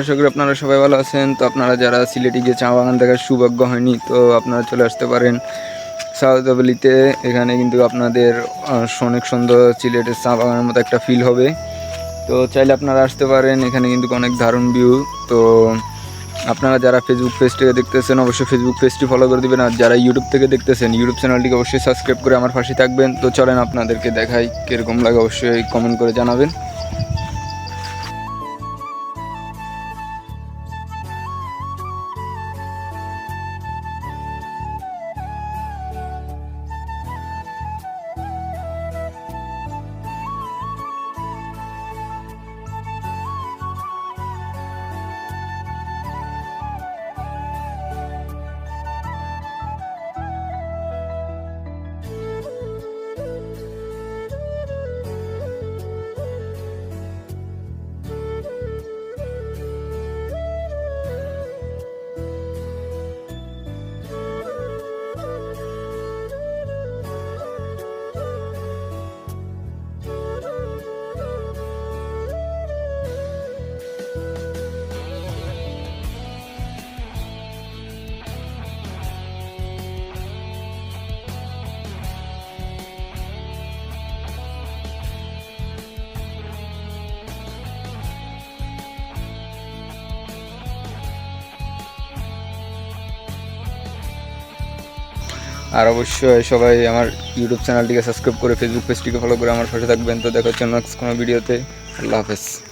আশা করি আপনারা সবাই ভালো আছেন। তো আপনারা যারা সিলেটে গিয়ে চা বাগান দেখার সৌভাগ্য হয়নি, তো আপনারা চলে আসতে পারেন সাউদাবালিতে। এখানে কিন্তু আপনাদের অনেক সুন্দর সিলেটের চা বাগানের মতো একটা ফিল হবে। তো চাইলে আপনারা আসতে পারেন, এখানে কিন্তু অনেক দারুণ ভিউ। তো আপনারা যারা ফেসবুক পেজ থেকে দেখতেছেন অবশ্যই ফেসবুক পেজটি ফলো করে দেবেন, আর যারা ইউটিউব থেকে দেখতেছেন ইউটিউব চ্যানেলটিকে অবশ্যই সাবস্ক্রাইব করে আমার পাশে থাকবেন। তো চলেন আপনাদেরকে দেখাই কীরকম লাগে, অবশ্যই কমেন্ট করে জানাবেন। আর অবশ্যই সবাই আমার ইউটিউব চ্যানেলটিকে সাবস্ক্রাইব করে ফেসবুক পেজটিকে ফলো করে আমার পাশে থাকবেন। তো দেখা হচ্ছে নেক্সট কোনো ভিডিওতে। আল্লাহ হাফেজ।